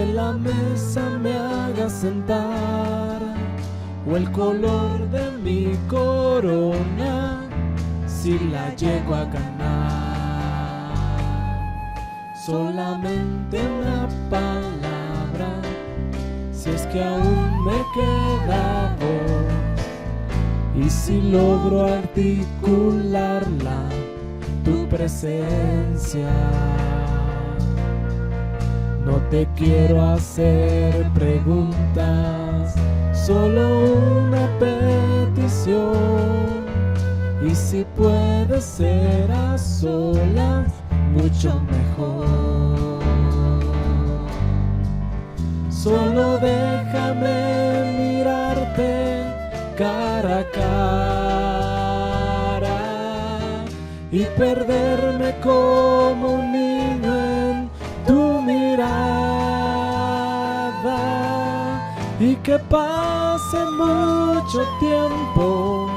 de la mesa me haga sentar, o el color de mi corona, si la llego a ganar. Solamente una palabra, si es que aún me queda voz, y si logro articularla, tu presencia. No te quiero hacer preguntas, solo una petición, y si puede ser a solas, mucho mejor. Solo déjame mirarte cara a cara y perderme como un niño en tu mirada, y que pase mucho tiempo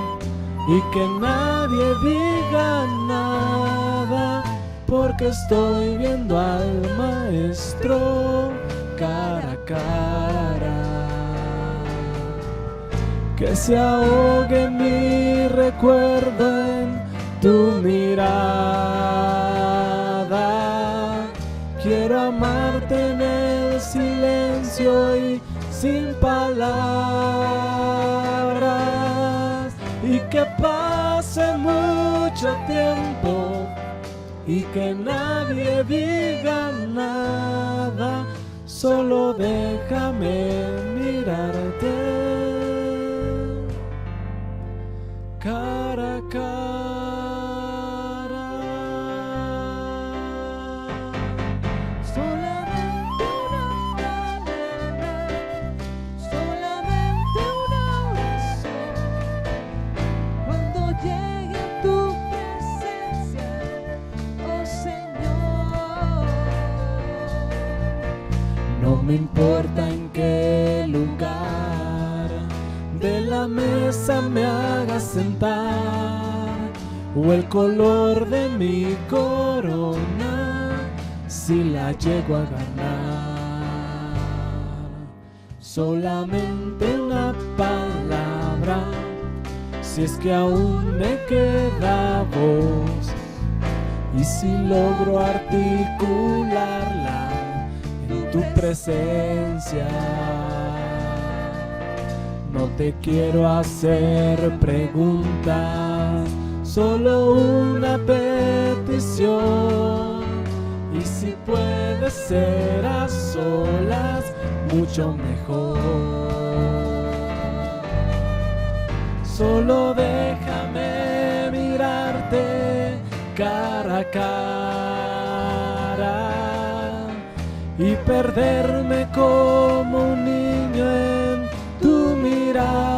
y que nadie diga nada, porque estoy viendo al maestro cara a cara. Que se ahogue mi recuerdo en tu mirada. Quiero amarte en el silencio y sin palabras, y que pase mucho tiempo y que nadie diga nada, solo déjame mirarte cara a cara. Solamente una palabra, solamente una oración, cuando llegue a tu presencia, oh Señor. No me importa en qué lugar de la mesa me hagas sentar, o el color de mi corona, si la llego a ganar. Solamente una palabra, si es que aún me queda voz, y si logro articularla en tu presencia. No te quiero hacer preguntas, solo una petición, y si puede ser a solas, mucho mejor. Solo déjame mirarte cara a cara y perderme como un niño en tu mirada,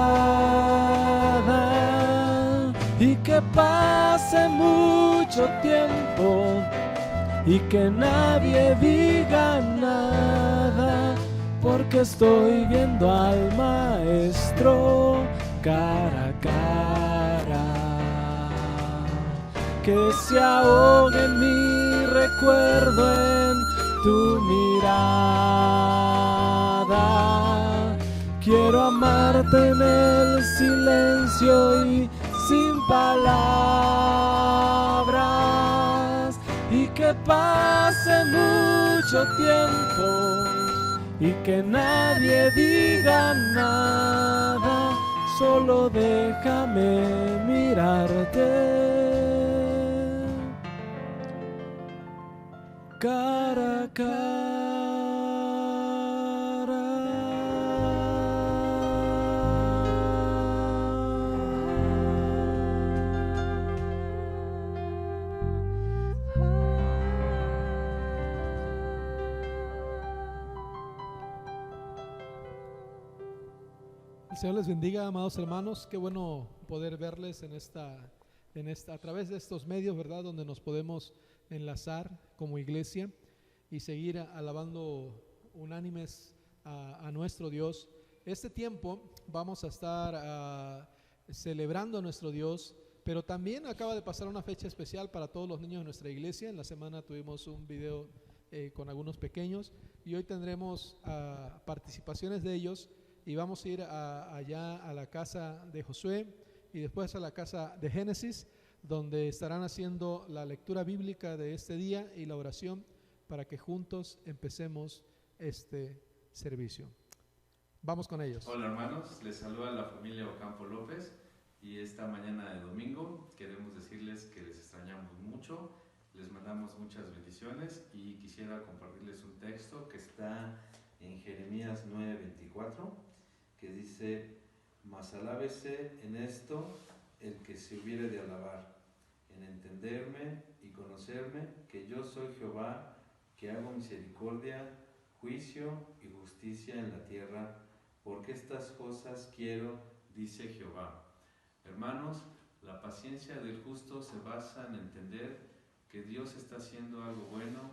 y que pase mucho tiempo y que nadie diga nada, porque estoy viendo al maestro cara a cara. Que se ahogue mi recuerdo en tu mirada. Quiero amarte en el silencio y sin palabras, y que pase mucho tiempo y que nadie diga nada, solo déjame mirarte cara a cara. El Señor les bendiga, amados hermanos. Qué bueno poder verles en esta, a través de estos medios, ¿verdad? Donde nos podemos enlazar como iglesia y seguir alabando unánimes a nuestro Dios. Este tiempo vamos a estar celebrando a nuestro Dios, pero también acaba de pasar una fecha especial para todos los niños de nuestra iglesia. En la semana tuvimos un video con algunos pequeños, y hoy tendremos participaciones de ellos, y vamos a ir allá a la casa de Josué y después a la casa de Génesis, donde estarán haciendo la lectura bíblica de este día y la oración para que juntos empecemos este servicio. Vamos con ellos. Hola hermanos, les saluda la familia Ocampo López, y esta mañana de domingo queremos decirles que les extrañamos mucho, les mandamos muchas bendiciones, y quisiera compartirles un texto que está en Jeremías 9:24, que dice: mas alábese en esto el que se hubiere de alabar, en entenderme y conocerme, que yo soy Jehová, que hago misericordia, juicio y justicia en la tierra, porque estas cosas quiero, dice Jehová. Hermanos, la paciencia del justo se basa en entender que Dios está haciendo algo bueno,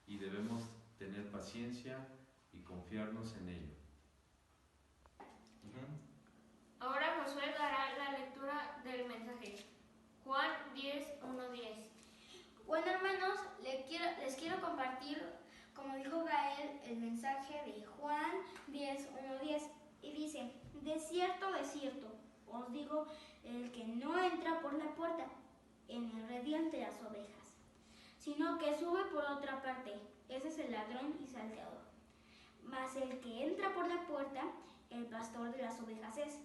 y debemos tener paciencia y confiarnos en ello. Ahora Josué dará la lectura del mensaje. Juan 10:1-10. Bueno, hermanos, les quiero compartir, como dijo Gael, el mensaje de Juan 10:1-10, y dice: de cierto, os digo, el que no entra por la puerta en el redil de las ovejas, sino que sube por otra parte, ese es el ladrón y salteador. Mas el que entra por la puerta, el pastor de las ovejas es.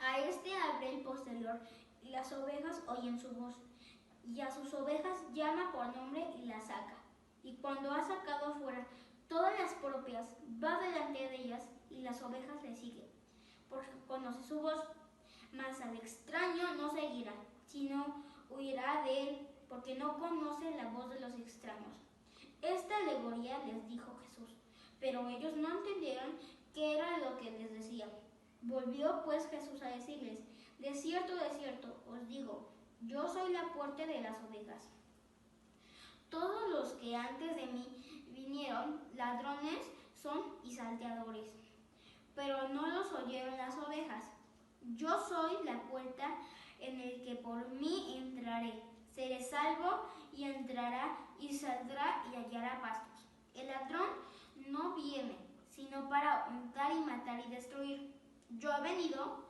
A este abre el posterior, y las ovejas oyen su voz, y a sus ovejas llama por nombre y las saca. Y cuando ha sacado afuera todas las propias, va delante de ellas, y las ovejas le siguen, porque conoce su voz. Mas al extraño no seguirá, sino huirá de él, porque no conoce la voz de los extraños. Esta alegoría les dijo Jesús, pero ellos no entendieron qué era lo que les decía. Volvió pues Jesús a decirles: de cierto, os digo, yo soy la puerta de las ovejas. Todos los que antes de mí vinieron, ladrones son y salteadores, pero no los oyeron las ovejas. Yo soy la puerta, en el que por mí entraré, seré salvo, y entrará y saldrá y hallará pastos. El ladrón no viene sino para hurtar y matar y destruir. Yo he venido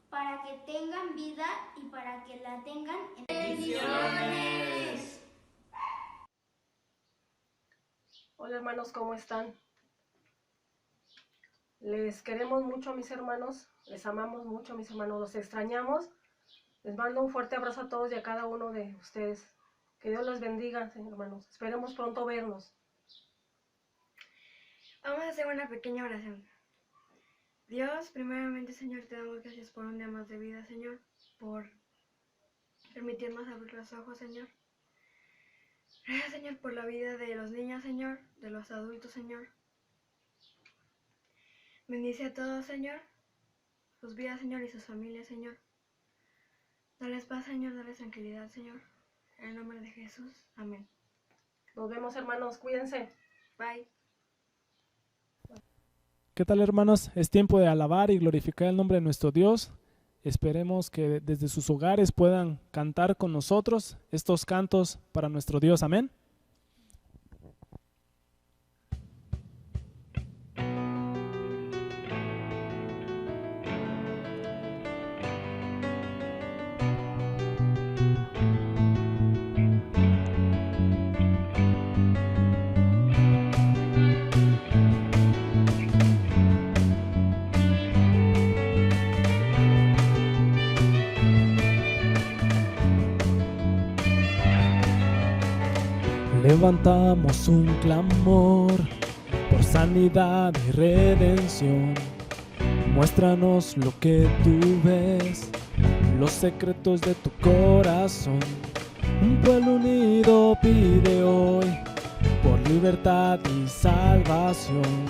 para que tengan vida y para que la tengan en bendiciones. Hola hermanos, ¿cómo están? Les queremos mucho, mis hermanos, les amamos mucho, mis hermanos, los extrañamos. Les mando un fuerte abrazo a todos y a cada uno de ustedes. Que Dios los bendiga, hermanos. Esperemos pronto vernos. Vamos a hacer una pequeña oración. Dios, primeramente, Señor, te damos gracias por un día más de vida, Señor, por permitirnos abrir los ojos, Señor. Gracias, Señor, por la vida de los niños, Señor, de los adultos, Señor. Bendice a todos, Señor, sus vidas, Señor, y sus familias, Señor. Dales paz, Señor, dales tranquilidad, Señor. En el nombre de Jesús, amén. Nos vemos, hermanos, cuídense. Bye. ¿Qué tal, hermanos? Es tiempo de alabar y glorificar el nombre de nuestro Dios. Esperemos que desde sus hogares puedan cantar con nosotros estos cantos para nuestro Dios. Amén. Levantamos un clamor por sanidad y redención. Muéstranos lo que tú ves, los secretos de tu corazón. Un pueblo unido pide hoy por libertad y salvación.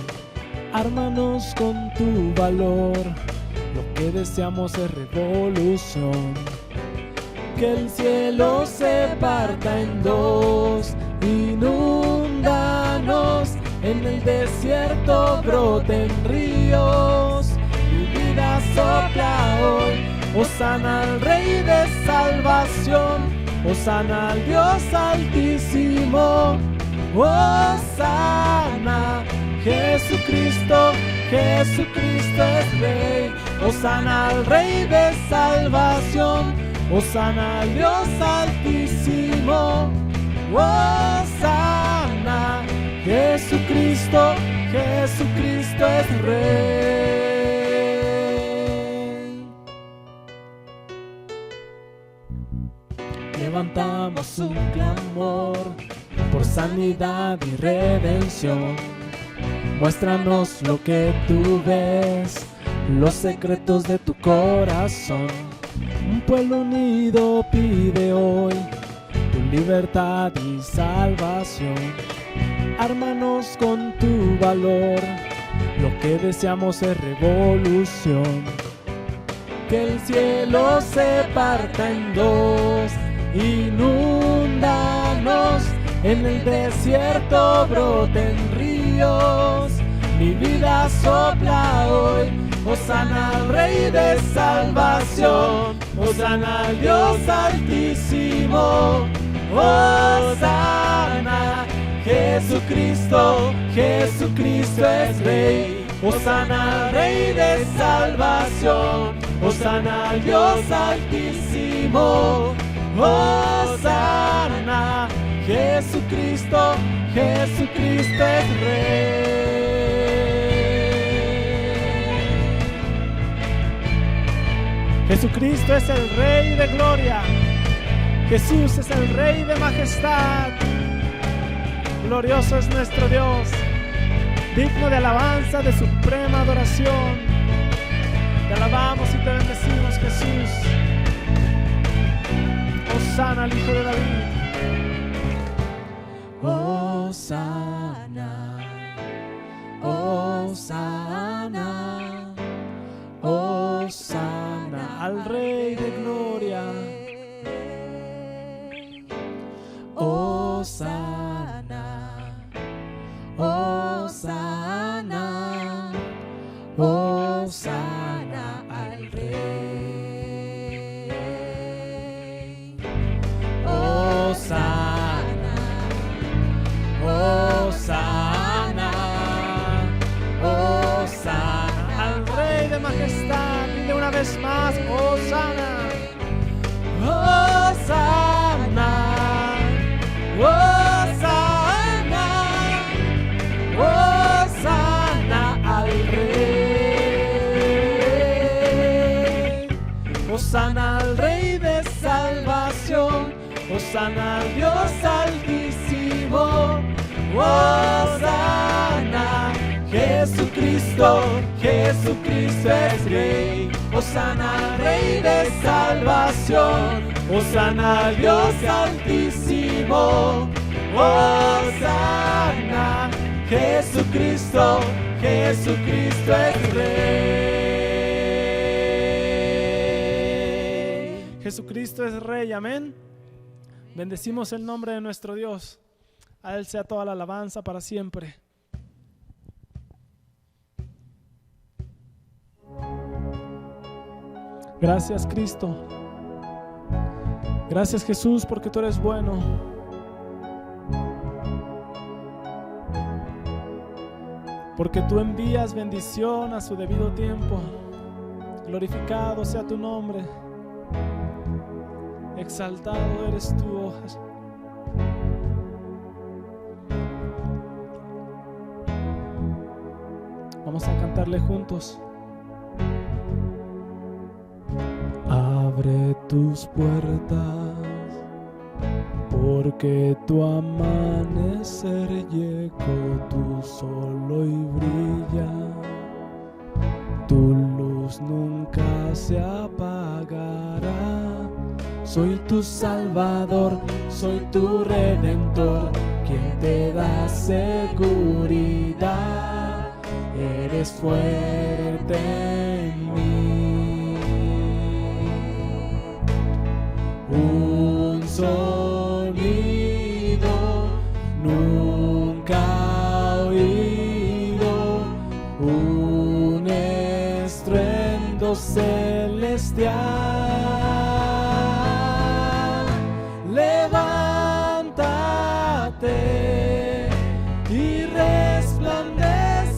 Ármanos con tu valor, lo que deseamos es revolución. Que el cielo se parta en dos, inúndanos, en el desierto broten ríos, y vida sopla hoy. Hosana al Rey de salvación, hosana al Dios altísimo, Hosana, Jesucristo, Jesucristo es Rey. Hosana al Rey de salvación, hosana al Dios altísimo. Hosana, Jesucristo, Jesucristo es Rey. Levantamos un clamor por sanidad y redención. Muéstranos lo que tú ves, los secretos de tu corazón. Un pueblo unido pide hoy tu libertad y salvación. Ármanos con tu valor, lo que deseamos es revolución. Que el cielo se parta en dos, inúndanos, en el desierto broten ríos. Mi vida sopla hoy, hosana al Rey de salvación, hosana al Dios altísimo. Hosana, Jesucristo, Jesucristo es Rey. Hosana al Rey de salvación, hosana al Dios altísimo. Hosana, Jesucristo, Jesucristo es Rey. Jesucristo es el Rey de gloria. Jesús es el Rey de majestad. Glorioso es nuestro Dios, digno de alabanza, de suprema adoración. Te alabamos y te bendecimos, Jesús. Hosana al Hijo de David. Hosana, Hosana, Hosana al Rey de gloria. Hosana, Hosana, Hosana al Rey. Hosana, Hosana, Hosana al Rey de majestad. Dile una vez más, Hosana, Hosana, Hosana, Hosana al Rey. Hosana al Rey de salvación, hosana al Dios altísimo. Hosana, Jesucristo, Jesucristo es Rey. Hosana al Rey de salvación, hosana al Dios altísimo. Hosana, Jesucristo, Jesucristo es Rey. Jesucristo es Rey, amén. Bendecimos el nombre de nuestro Dios. A Él sea toda la alabanza para siempre. Gracias, Cristo. Gracias, Jesús, porque tú eres bueno. Porque tú envías bendición a su debido tiempo. Glorificado sea tu nombre. Exaltado eres tú, oh Jesús. Vamos a cantarle juntos. Abre tus puertas, porque tu amanecer llegó, tu sol hoy brilla, tu luz nunca se apagará. Soy tu Salvador, soy tu Redentor, quien te da seguridad. Eres fuerte en mí. Un sonido nunca oído, un estruendo celestial. Levántate,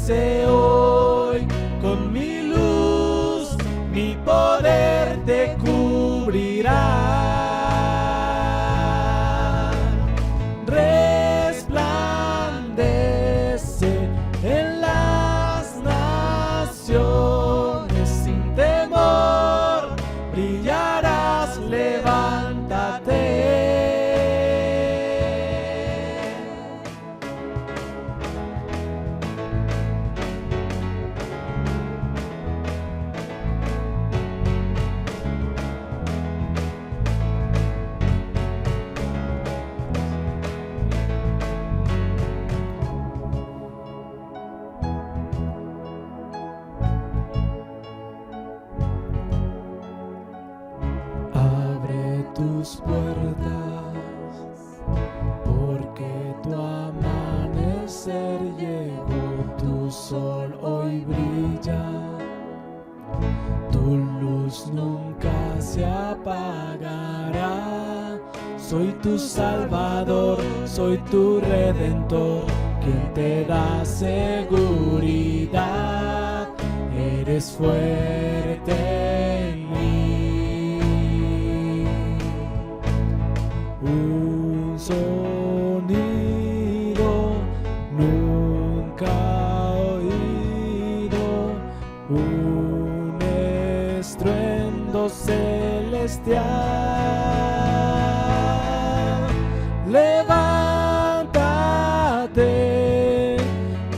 resplandece hoy, con mi luz, mi poder te cubrirá. Resplandece en las naciones, sin temor brillarás, levántate. Abre tus puertas, porque tu amanecer llegó, tu sol hoy brilla, tu luz nunca se apagará. Soy tu Salvador, soy tu Redentor, quien te da seguridad. Eres fuerte en mí. Un sonido nunca oído, un estruendo celestial. Levántate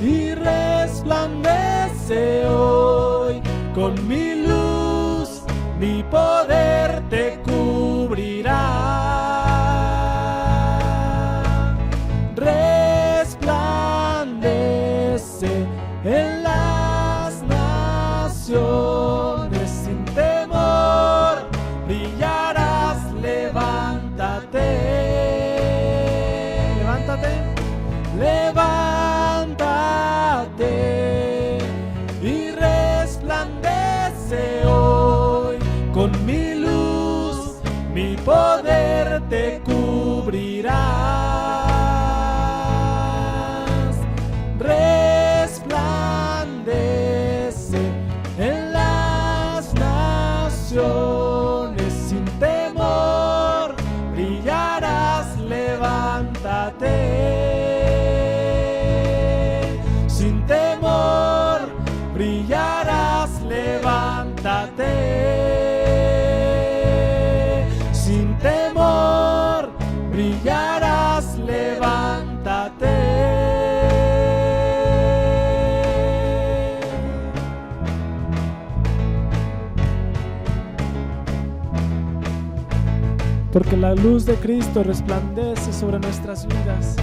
y resplandece hoy, con mi luz, mi poder te cubrirá. Resplandece en las naciones, sin temor brillarás, levántate. Levántate y resplandece hoy, con mi luz, mi poder te cubrirás. Resplandece en las naciones, sin temor brillarás, levántate. Sin temor brillarás, levántate. Sin temor brillarás, levántate. Porque la luz de Cristo resplandece sobre nuestras vidas.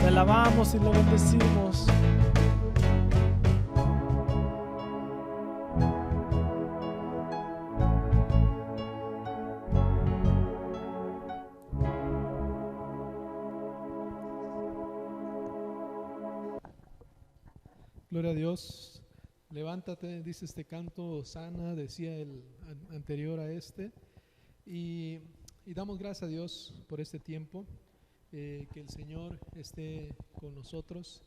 Le alabamos y le bendecimos. Gloria a Dios. Levántate, dice este canto, sana, decía el anterior a este. Y damos gracias a Dios por este tiempo, que el Señor esté con nosotros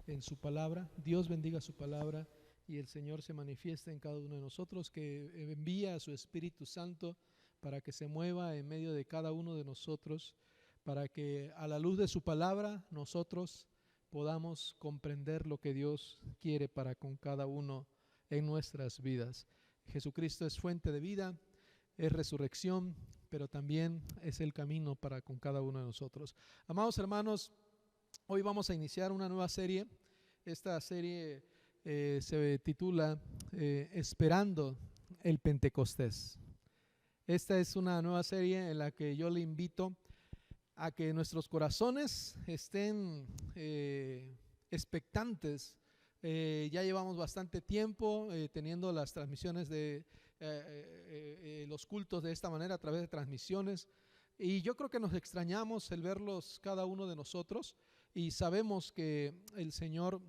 en su palabra. Dios bendiga su palabra y el Señor se manifiesta en cada uno de nosotros, que envía a su Espíritu Santo para que se mueva en medio de cada uno de nosotros, para que a la luz de su palabra nosotros podamos comprender lo que Dios quiere para con cada uno en nuestras vidas. Jesucristo es fuente de vida, es resurrección, pero también es el camino para con cada uno de nosotros. Amados hermanos, hoy vamos a iniciar una nueva serie. Esta serie se titula Esperando el Pentecostés. Esta es una nueva serie en la que yo le invito a que nuestros corazones estén expectantes. Ya llevamos bastante tiempo teniendo las transmisiones de los cultos de esta manera, a través de transmisiones, y yo creo que nos extrañamos el verlos cada uno de nosotros, y sabemos que el Señor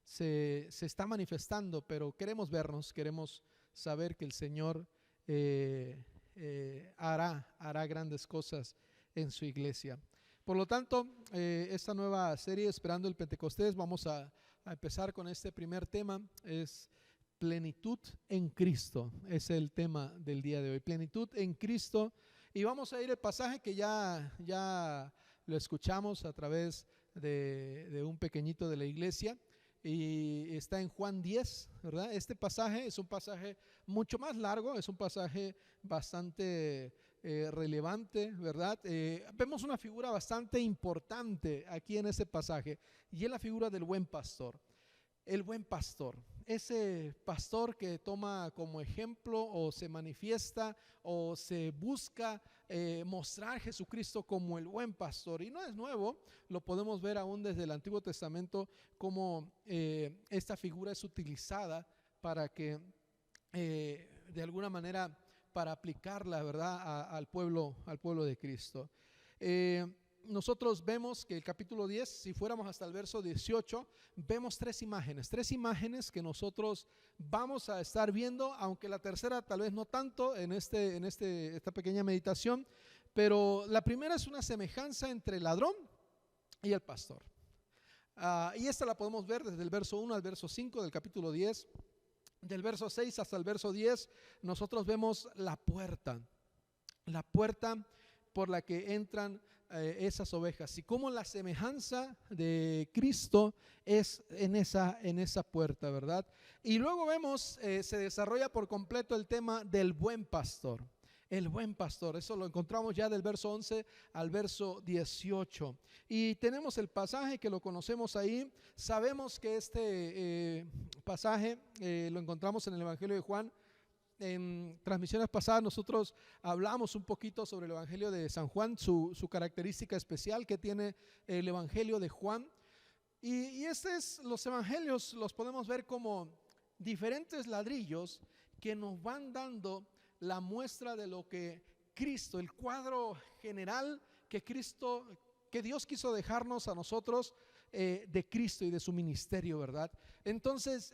se está manifestando, pero queremos vernos, queremos saber que el Señor hará grandes cosas en su iglesia. Por lo tanto, esta nueva serie, Esperando el Pentecostés, vamos a empezar con este primer tema, es plenitud en Cristo, es el tema del día de hoy, plenitud en Cristo. Y vamos a ir al pasaje que ya lo escuchamos a través de un pequeñito de la iglesia, y está en Juan 10, ¿verdad? Este pasaje es un pasaje mucho más largo, es un pasaje bastante relevante, ¿verdad? Vemos una figura bastante importante aquí en este pasaje, y es la figura del buen pastor. El buen pastor, ese pastor que toma como ejemplo o se manifiesta o se busca mostrar Jesucristo como el buen pastor. Y no es nuevo, lo podemos ver aún desde el Antiguo Testamento como esta figura es utilizada para que de alguna manera para aplicarla, ¿verdad?, al pueblo de Cristo. Nosotros vemos que el capítulo 10, si fuéramos hasta el verso 18, vemos tres imágenes que nosotros vamos a estar viendo, aunque la tercera tal vez no tanto en esta pequeña meditación, pero la primera es una semejanza entre el ladrón y el pastor. Y esta la podemos ver desde el verso 1 al verso 5 del capítulo 10. Del verso 6 hasta el verso 10, nosotros vemos la puerta por la que entran esas ovejas, y cómo la semejanza de Cristo es en esa puerta, ¿verdad? Y luego vemos, se desarrolla por completo el tema del buen pastor. El buen pastor, eso lo encontramos ya del verso 11 al verso 18. Y tenemos el pasaje que lo conocemos ahí. Sabemos que este pasaje lo encontramos en el Evangelio de Juan. En transmisiones pasadas nosotros hablamos un poquito sobre el Evangelio de San Juan, su característica especial que tiene el Evangelio de Juan. Y los evangelios los podemos ver como diferentes ladrillos que nos van dando la muestra de lo que Cristo, el cuadro general que Dios quiso dejarnos a nosotros de Cristo y de su ministerio, ¿verdad? Entonces,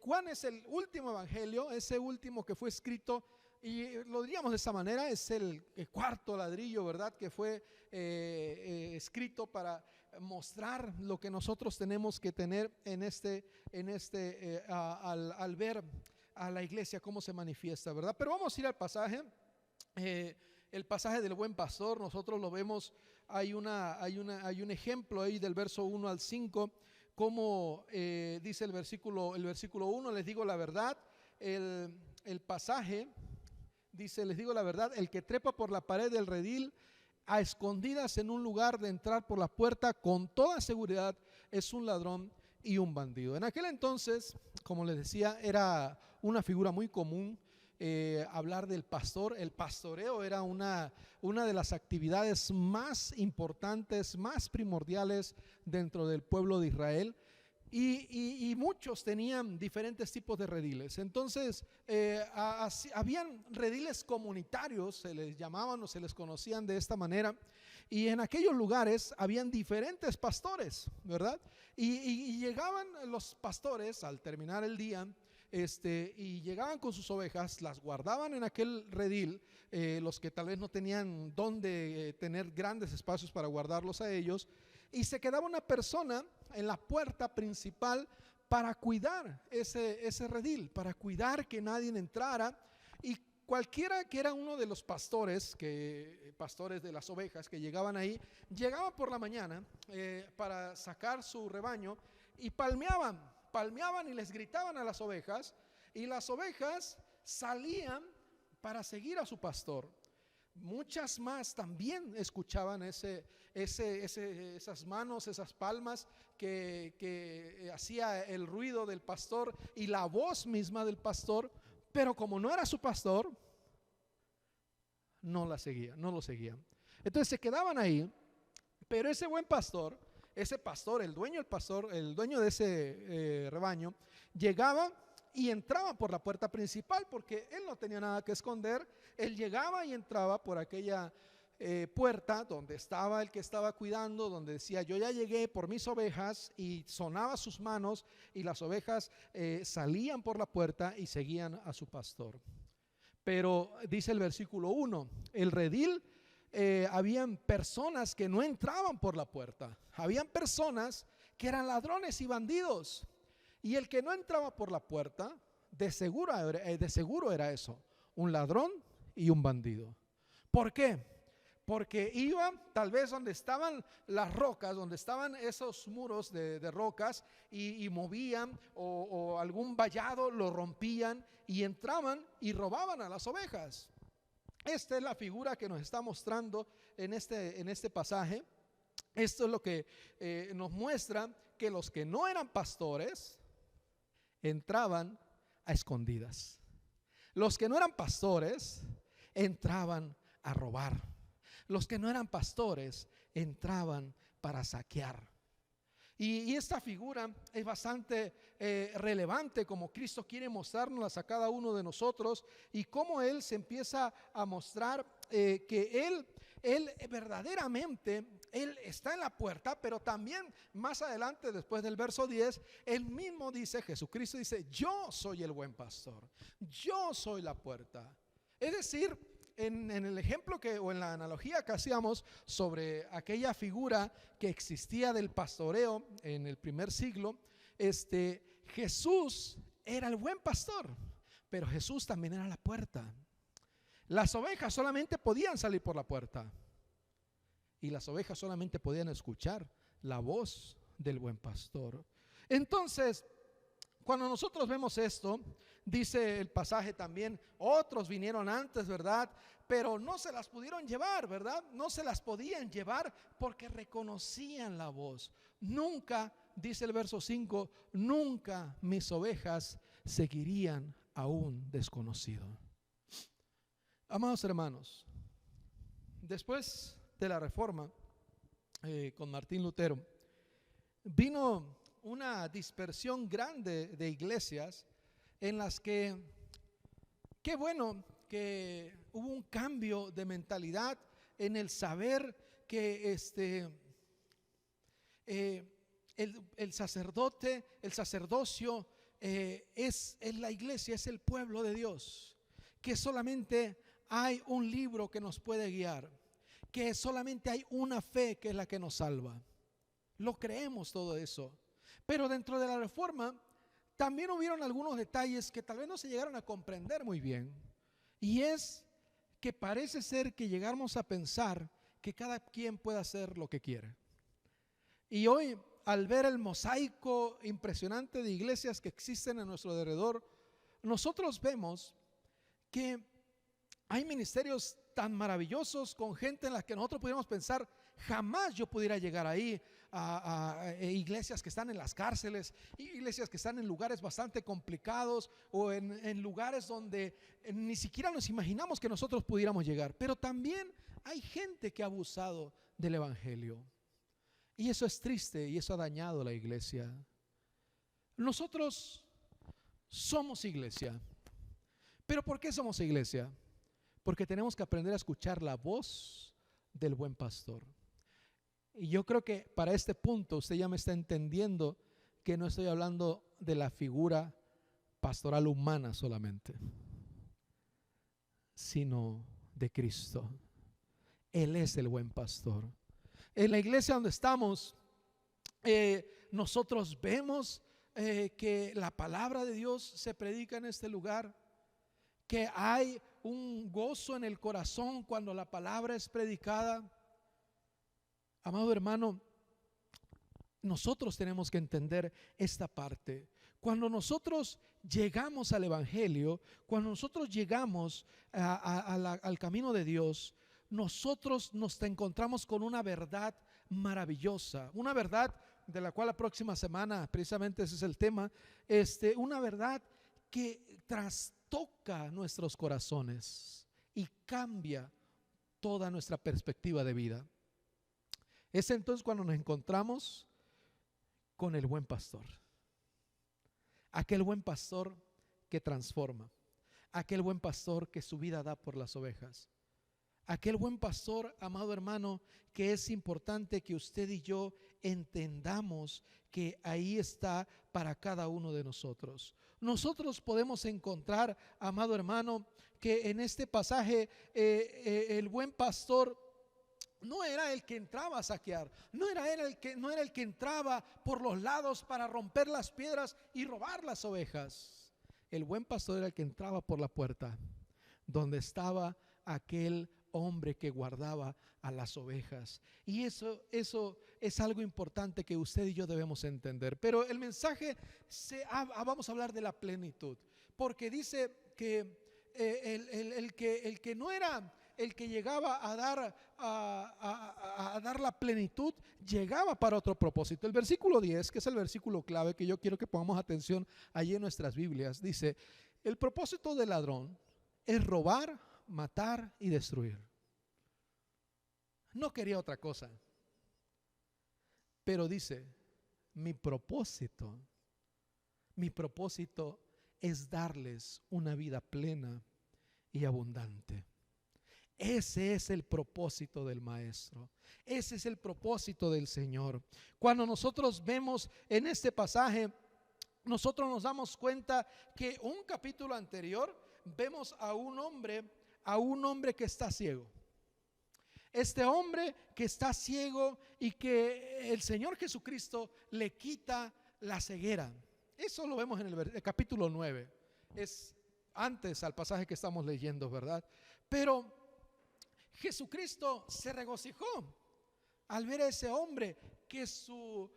Juan es el último evangelio, ese último que fue escrito, y lo diríamos de esa manera, es el cuarto ladrillo, ¿verdad?, que fue escrito para mostrar lo que nosotros tenemos que tener al ver a la iglesia cómo se manifiesta, ¿verdad? Pero vamos a ir al pasaje. El pasaje del buen pastor, nosotros lo vemos, hay un ejemplo ahí del verso 1 al 5, como dice el versículo 1, les digo la verdad, el pasaje dice, les digo la verdad, el que trepa por la pared del redil a escondidas en un lugar de entrar por la puerta, con toda seguridad es un ladrón y un bandido. En aquel entonces, como les decía, era una figura muy común hablar del pastor. El pastoreo era una de las actividades más importantes, más primordiales dentro del pueblo de Israel. Y muchos tenían diferentes tipos de rediles. Entonces, habían rediles comunitarios, se les llamaban o se les conocían de esta manera. Y en aquellos lugares habían diferentes pastores, ¿verdad? Y llegaban los pastores al terminar el día, y llegaban con sus ovejas, las guardaban en aquel redil, los que tal vez no tenían dónde tener grandes espacios para guardarlos a ellos, y se quedaba una persona en la puerta principal para cuidar ese redil, para cuidar que nadie entrara. Y cualquiera que era uno de los pastores de las ovejas que llegaban ahí, llegaban por la mañana para sacar su rebaño y palmeaban y les gritaban a las ovejas, y las ovejas salían para seguir a su pastor. Muchas más también escuchaban esas manos, esas palmas que hacía el ruido del pastor y la voz misma del pastor, pero como no era su pastor, no lo seguían. Entonces se quedaban ahí, pero ese buen pastor, el dueño de ese rebaño, llegaba y entraba por la puerta principal, porque él no tenía nada que esconder. Él llegaba y entraba por aquella puerta donde estaba el que estaba cuidando, donde decía: yo ya llegué por mis ovejas, y sonaba sus manos y las ovejas salían por la puerta y seguían a su pastor. Pero dice el versículo 1, el redil habían personas que no entraban por la puerta. Habían personas que eran ladrones y bandidos. Y el que no entraba por la puerta, de seguro era eso, un ladrón y un bandido. ¿Por qué? Porque iba tal vez donde estaban las rocas, donde estaban esos muros de rocas, y movían o algún vallado lo rompían y entraban y robaban a las ovejas. Esta es la figura que nos está mostrando en este pasaje. Esto es lo que nos muestra que los que no eran pastores entraban a escondidas. Los que no eran pastores entraban a robar. Los que no eran pastores entraban para saquear. Y esta figura es bastante relevante, como Cristo quiere mostrarnos a cada uno de nosotros, y cómo Él se empieza a mostrar que Él verdaderamente, Él está en la puerta, pero también más adelante, después del verso 10, Él mismo dice, Jesucristo dice, yo soy el buen pastor, yo soy la puerta. Es decir, en el ejemplo o en la analogía que hacíamos sobre aquella figura que existía del pastoreo en el primer siglo, Jesús era el buen pastor, pero Jesús también era la puerta. Las ovejas solamente podían salir por la puerta, y las ovejas solamente podían escuchar la voz del buen pastor. Entonces, cuando nosotros vemos esto, dice el pasaje también, otros vinieron antes, ¿verdad? Pero no se las pudieron llevar, ¿verdad? No se las podían llevar porque reconocían la voz. Nunca, dice el verso 5, nunca mis ovejas seguirían a un desconocido. Amados hermanos, después de la Reforma con Martín Lutero, vino una dispersión grande de iglesias en las que, qué bueno que hubo un cambio de mentalidad en el saber que el sacerdocio es la iglesia, es el pueblo de Dios, que solamente hay un libro que nos puede guiar, que solamente hay una fe que es la que nos salva. Lo creemos todo eso. Pero dentro de la Reforma también hubieron algunos detalles que tal vez no se llegaron a comprender muy bien. Y es que parece ser que llegamos a pensar que cada quien puede hacer lo que quiere. Y hoy, al ver el mosaico impresionante de iglesias que existen a nuestro alrededor, nosotros vemos que hay ministerios tan maravillosos con gente en la que nosotros pudiéramos pensar, jamás yo pudiera llegar ahí, a iglesias que están en las cárceles, iglesias que están en lugares bastante complicados, o en lugares donde ni siquiera nos imaginamos que nosotros pudiéramos llegar. Pero también hay gente que ha abusado del evangelio, y eso es triste, y eso ha dañado la iglesia. Nosotros somos iglesia. ¿Pero por qué somos iglesia? Porque tenemos que aprender a escuchar la voz del buen pastor. Y yo creo que para este punto usted ya me está entendiendo que no estoy hablando de la figura pastoral humana solamente, sino de Cristo. Él es el buen pastor. En la iglesia donde estamos, nosotros vemos que la palabra de Dios se predica en este lugar, que hay un gozo en el corazón cuando la palabra es predicada. Amado hermano, nosotros tenemos que entender esta parte. Cuando nosotros llegamos al evangelio, cuando nosotros llegamos al camino de Dios, nosotros nos encontramos con una verdad maravillosa, una verdad de la cual la próxima semana, precisamente ese es el tema, una verdad que trastoca nuestros corazones y cambia toda nuestra perspectiva de vida. Es entonces cuando nos encontramos con el buen pastor, aquel buen pastor que transforma, aquel buen pastor que su vida da por las ovejas, aquel buen pastor, amado hermano, que es importante que usted y yo entendamos que ahí está para cada uno de nosotros. Nosotros podemos encontrar, amado hermano, que en este pasaje el buen pastor no era el que entraba a saquear, no era el que entraba por los lados para romper las piedras y robar las ovejas. El buen pastor era el que entraba por la puerta, donde estaba aquel hombre que guardaba a las ovejas. Y eso es algo importante que usted y yo debemos entender. Pero el mensaje, vamos a hablar de la plenitud, porque dice que el que no era el que llegaba a dar la plenitud, llegaba para otro propósito. El versículo 10, que es el versículo clave que yo quiero que pongamos atención allí en nuestras Biblias, dice: el propósito del ladrón es robar, matar y destruir. No quería otra cosa, pero dice: mi propósito es darles una vida plena y abundante. Ese es el propósito del Maestro. Ese es el propósito del Señor. Cuando nosotros vemos en este pasaje, nosotros nos damos cuenta que un capítulo anterior vemos a un hombre que está ciego. Este hombre que está ciego y que el Señor Jesucristo le quita la ceguera. Eso lo vemos en el capítulo 9. Es antes al pasaje que estamos leyendo, ¿verdad? Pero Jesucristo se regocijó al ver a ese hombre que su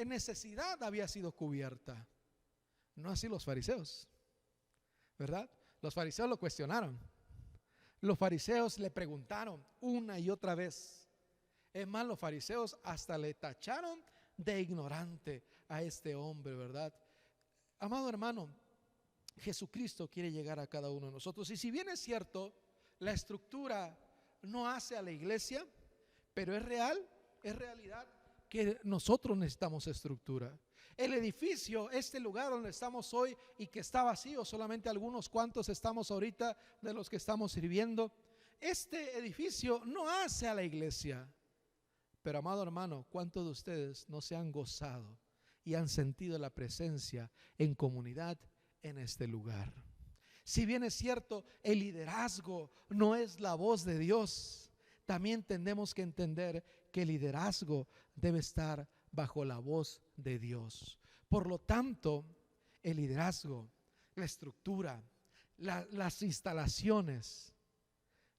necesidad había sido cubierta. No así los fariseos, ¿verdad? Los fariseos lo cuestionaron. Los fariseos le preguntaron una y otra vez. Es más, los fariseos hasta le tacharon de ignorante a este hombre, ¿verdad? Amado hermano, Jesucristo quiere llegar a cada uno de nosotros. Y si bien es cierto, la estructura no hace a la iglesia, pero es realidad que nosotros necesitamos estructura. El edificio, este lugar donde estamos hoy y que está vacío, solamente algunos cuantos estamos ahorita de los que estamos sirviendo. Este edificio no hace a la iglesia. Pero amado hermano, ¿cuántos de ustedes no se han gozado y han sentido la presencia en comunidad en este lugar? Si bien es cierto, el liderazgo no es la voz de Dios, también tenemos que entender que el liderazgo debe estar bajo la voz de Dios. Por lo tanto, el liderazgo, la estructura, las instalaciones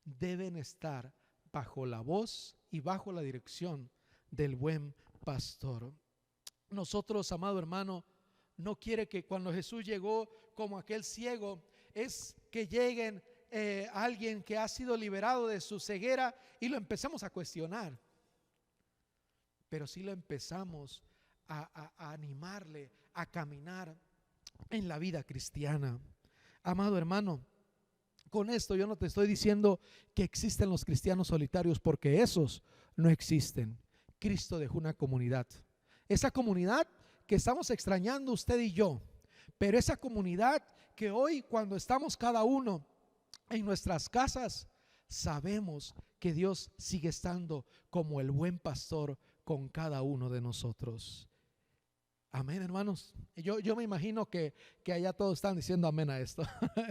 deben estar bajo la voz y bajo la dirección del buen pastor. Nosotros, amado hermano, no quiere que cuando Jesús llegó como aquel ciego, es que lleguen alguien que ha sido liberado de su ceguera y lo empezamos a cuestionar. Pero sí lo empezamos a animarle a caminar en la vida cristiana. Amado hermano, con esto yo no te estoy diciendo que existen los cristianos solitarios, porque esos no existen. Cristo dejó una comunidad. Esa comunidad que estamos extrañando usted y yo, pero esa comunidad que hoy, cuando estamos cada uno en nuestras casas, sabemos que Dios sigue estando como el buen pastor con cada uno de nosotros. Amén, hermanos. Yo me imagino que allá todos están diciendo amén a esto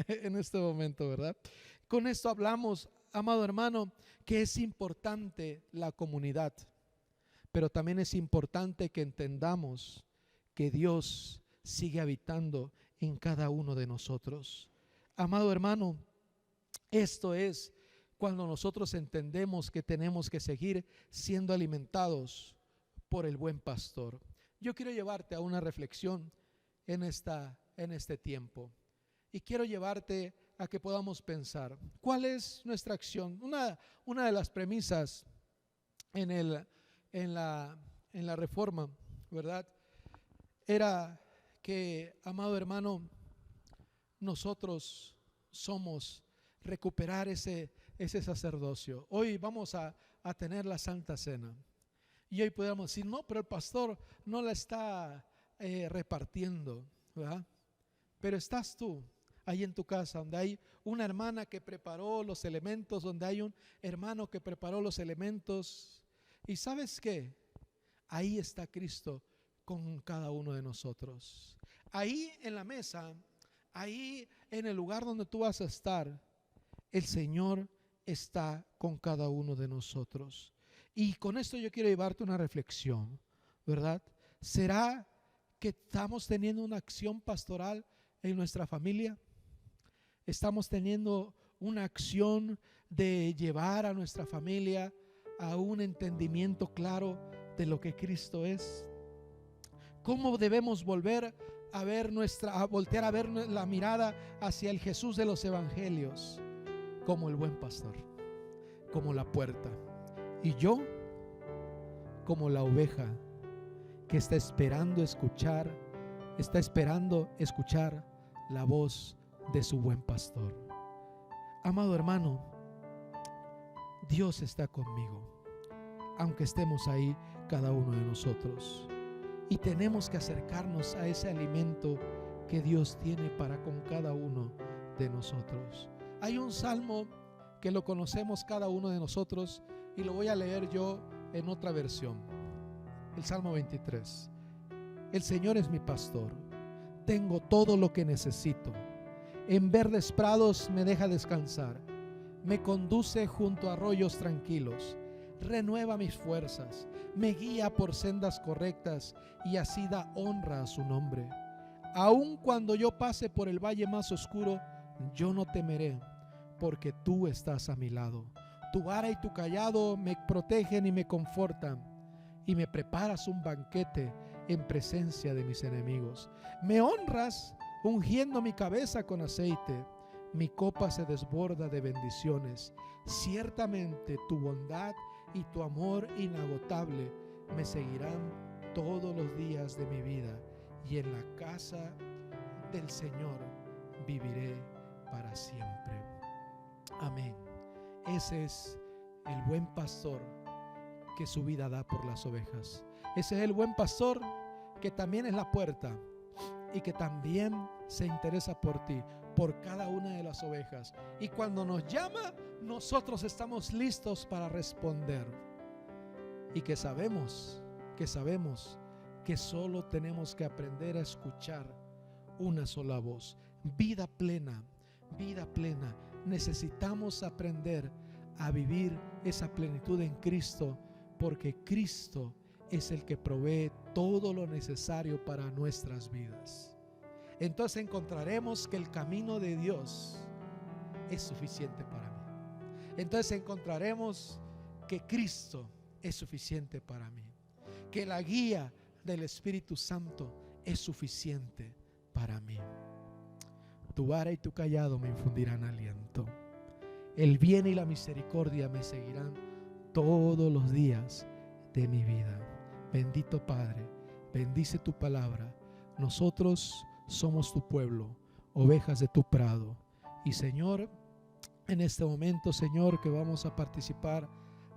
en este momento, ¿verdad? Con esto hablamos, amado hermano, que es importante la comunidad, pero también es importante que entendamos que Dios sigue habitando en cada uno de nosotros. Amado hermano, esto es cuando nosotros entendemos que tenemos que seguir siendo alimentados por el buen pastor. Yo quiero llevarte a una reflexión en este tiempo, y quiero llevarte a que podamos pensar cuál es nuestra acción. Una de las premisas en la reforma, ¿verdad?, era que, amado hermano, nosotros somos recuperar ese sacerdocio. Hoy vamos a tener la Santa Cena, y hoy podemos decir, no, pero el pastor no la está repartiendo, ¿verdad? Pero estás tú ahí en tu casa, donde hay una hermana que preparó los elementos, donde hay un hermano que preparó los elementos. ¿Y sabes qué? Ahí está Cristo con cada uno de nosotros. Ahí en la mesa, ahí en el lugar donde tú vas a estar, el Señor está con cada uno de nosotros. Y con esto yo quiero llevarte una reflexión, ¿verdad? ¿Será que estamos teniendo una acción pastoral en nuestra familia? ¿Estamos teniendo una acción de llevar a nuestra familia a un entendimiento claro de lo que Cristo es? ¿Cómo debemos volver a ver voltear a ver la mirada hacia el Jesús de los evangelios? Como el buen pastor, como la puerta, y yo como la oveja que está esperando escuchar la voz de su buen pastor. Amado hermano, Dios está conmigo, aunque estemos ahí cada uno de nosotros, y tenemos que acercarnos a ese alimento que Dios tiene para con cada uno de nosotros. Hay un salmo que lo conocemos cada uno de nosotros y lo voy a leer yo en otra versión. El Salmo 23. El Señor es mi pastor, tengo todo lo que necesito. En verdes prados me deja descansar, me conduce junto a arroyos tranquilos, renueva mis fuerzas, me guía por sendas correctas y así da honra a su nombre. Aun cuando yo pase por el valle más oscuro, yo no temeré, porque tú estás a mi lado. Tu vara y tu cayado me protegen y me confortan, y me preparas un banquete en presencia de mis enemigos. Me honras ungiendo mi cabeza con aceite, mi copa se desborda de bendiciones. Ciertamente tu bondad y tu amor inagotable me seguirán todos los días de mi vida, y en la casa del Señor viviré para siempre. Amén. Ese es el buen pastor que su vida da por las ovejas. Ese es el buen pastor que también es la puerta y que también se interesa por ti, por cada una de las ovejas. Y cuando nos llama, nosotros estamos listos para responder. Y que sabemos que solo tenemos que aprender a escuchar una sola voz. Vida plena, vida plena. Necesitamos aprender a vivir esa plenitud en Cristo, porque Cristo es el que provee todo lo necesario para nuestras vidas. Entonces encontraremos que el camino de Dios es suficiente para mí. Entonces encontraremos que Cristo es suficiente para mí, que la guía del Espíritu Santo es suficiente para mí. Tu vara y tu cayado me infundirán aliento. El bien y la misericordia me seguirán todos los días de mi vida. Bendito Padre, bendice tu palabra. Nosotros somos tu pueblo, ovejas de tu prado. Y Señor, en este momento, Señor, que vamos a participar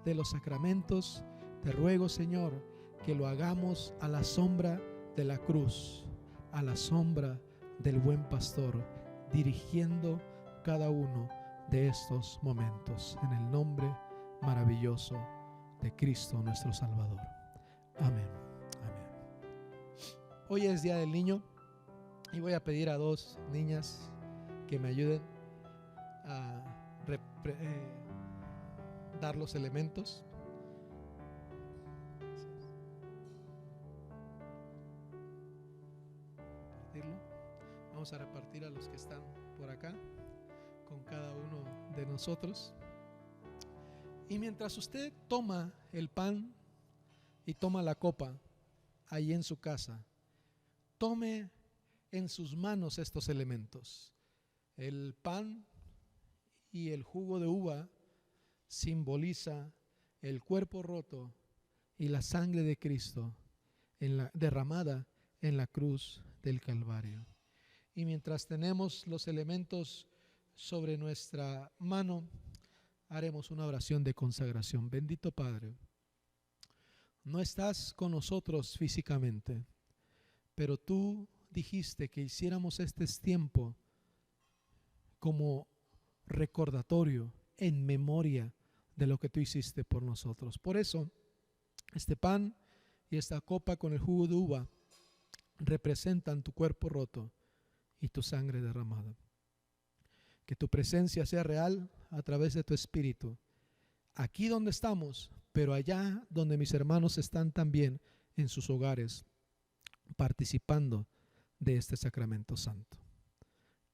de los sacramentos, te ruego, Señor, que lo hagamos a la sombra de la cruz, a la sombra del buen pastor, dirigiendo cada uno de estos momentos en el nombre maravilloso de Cristo nuestro Salvador. Amén. Amén. Hoy es Día del Niño y voy a pedir a dos niñas que me ayuden a dar los elementos. Vamos a repartir a los que están por acá con cada uno de nosotros. Y mientras usted toma el pan y toma la copa ahí en su casa, tome en sus manos estos elementos. El pan y el jugo de uva simboliza el cuerpo roto y la sangre de Cristo derramada en la cruz del Calvario. Y mientras tenemos los elementos sobre nuestra mano, haremos una oración de consagración. Bendito Padre, no estás con nosotros físicamente, pero tú dijiste que hiciéramos este tiempo como recordatorio, en memoria de lo que tú hiciste por nosotros. Por eso, este pan y esta copa con el jugo de uva representan tu cuerpo roto y tu sangre derramada. Que tu presencia sea real a través de tu Espíritu. Aquí donde estamos, pero allá donde mis hermanos están también en sus hogares, participando de este sacramento santo.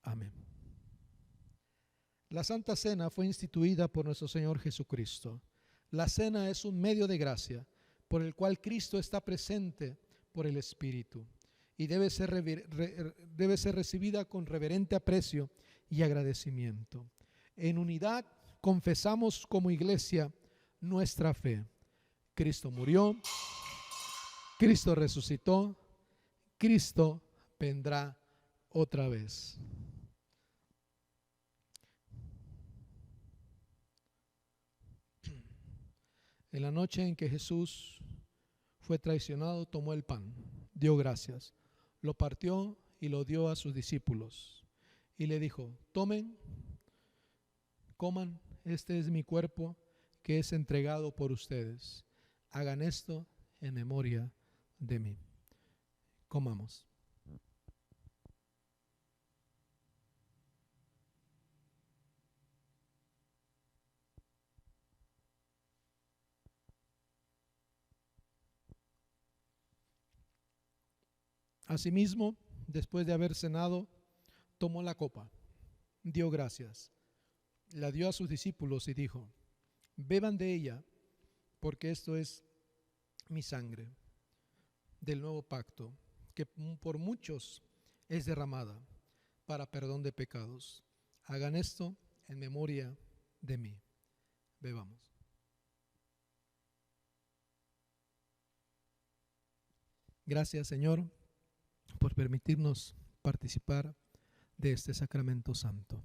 Amén. La Santa Cena fue instituida por nuestro Señor Jesucristo. La cena es un medio de gracia por el cual Cristo está presente por el Espíritu y debe ser recibida con reverente aprecio y agradecimiento. En unidad confesamos como iglesia nuestra fe. Cristo murió, Cristo resucitó, Cristo vendrá otra vez. En la noche en que Jesús fue traicionado, tomó el pan, dio gracias, lo partió y lo dio a sus discípulos. Y le dijo: tomen, coman, este es mi cuerpo que es entregado por ustedes. Hagan esto en memoria de mí. Comamos. Asimismo, después de haber cenado, tomó la copa, dio gracias, la dio a sus discípulos y dijo: beban de ella, porque esto es mi sangre del nuevo pacto, que por muchos es derramada para perdón de pecados. Hagan esto en memoria de mí. Bebamos. Gracias, Señor, por permitirnos participar de este sacramento santo.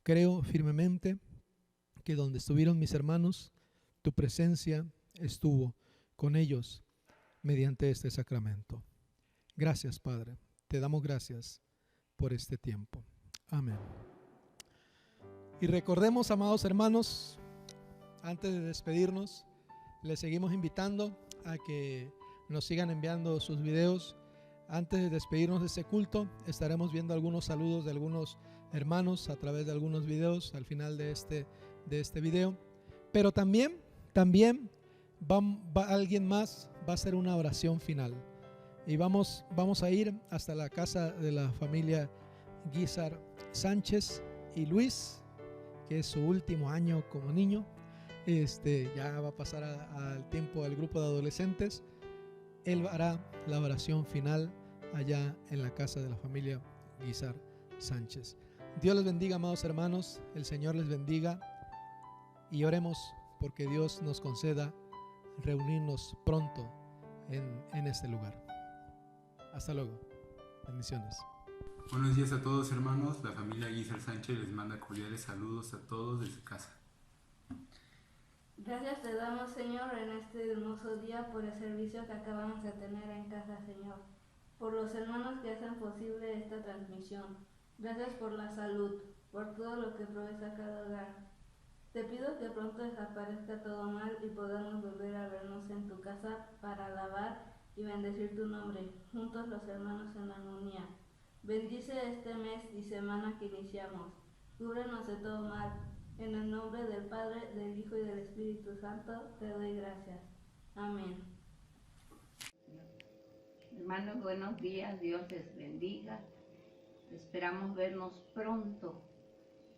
Creo firmemente que donde estuvieron mis hermanos, tu presencia estuvo con ellos mediante este sacramento. Gracias, Padre. Te damos gracias por este tiempo. Amén. Y recordemos, amados hermanos, antes de despedirnos, les seguimos invitando a que nos sigan enviando sus videos. Antes de despedirnos de este culto, estaremos viendo algunos saludos de algunos hermanos a través de algunos videos al final de este video. Pero también alguien más va a hacer una oración final. Y vamos a ir hasta la casa de la familia Guizar Sánchez y Luis, que es su último año como niño. Ya va a pasar al tiempo del grupo de adolescentes. Él hará la oración final allá en la casa de la familia Guizar Sánchez. Dios les bendiga, amados hermanos. El Señor les bendiga. Y oremos porque Dios nos conceda reunirnos pronto en este lugar. Hasta luego. Bendiciones. Buenos días a todos, hermanos. La familia Guizar Sánchez les manda cordiales saludos a todos desde casa. Gracias te damos, Señor, en este hermoso día por el servicio que acabamos de tener en casa, Señor. Por los hermanos que hacen posible esta transmisión. Gracias por la salud, por todo lo que provees a cada hogar. Te pido que pronto desaparezca todo mal y podamos volver a vernos en tu casa para alabar y bendecir tu nombre, juntos los hermanos en armonía. Bendice este mes y semana que iniciamos. Cúbrenos de todo mal. En el nombre del Padre, del Hijo y del Espíritu Santo, te doy gracias. Amén. Hermanos, buenos días, Dios les bendiga. Esperamos vernos pronto,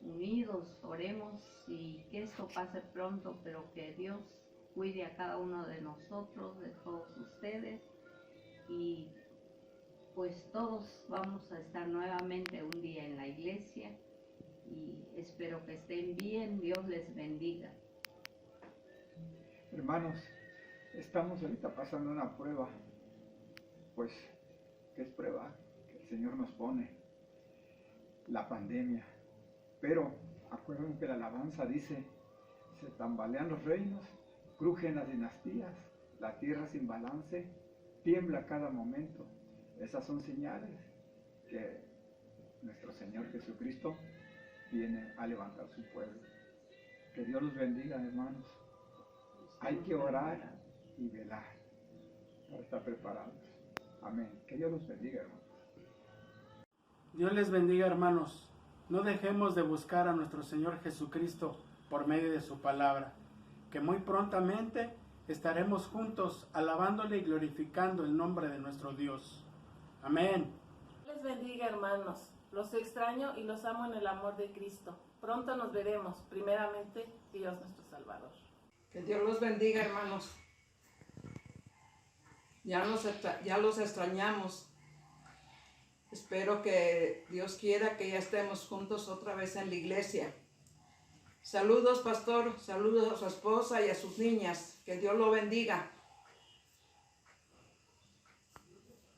unidos, oremos y que esto pase pronto, pero que Dios cuide a cada uno de nosotros, de todos ustedes, y pues todos vamos a estar nuevamente un día en la iglesia y espero que estén bien. Dios les bendiga. Hermanos, estamos ahorita pasando una prueba, pues, ¿qué es prueba? Que el Señor nos pone, la pandemia. Pero acuérdense que la alabanza dice: se tambalean los reinos, crujen las dinastías, la tierra sin balance, tiembla a cada momento. Esas son señales que nuestro Señor Jesucristo viene a levantar su pueblo. Que Dios los bendiga, hermanos. Hay que orar y velar para estar preparados. Amén. Que Dios los bendiga, hermanos. Dios les bendiga, hermanos. no dejemos de buscar a nuestro Señor Jesucristo por medio de su palabra, que muy prontamente estaremos juntos alabándole y glorificando el nombre de nuestro Dios. Amén. Les bendiga, hermanos. Los extraño y los amo en el amor de Cristo. Pronto nos veremos, primeramente Dios nuestro Salvador. Que Dios los bendiga, hermanos. Ya los extrañamos. Espero que Dios quiera que ya estemos juntos otra vez en la iglesia. Saludos, pastor. Saludos a su esposa y a sus niñas. Que Dios lo bendiga.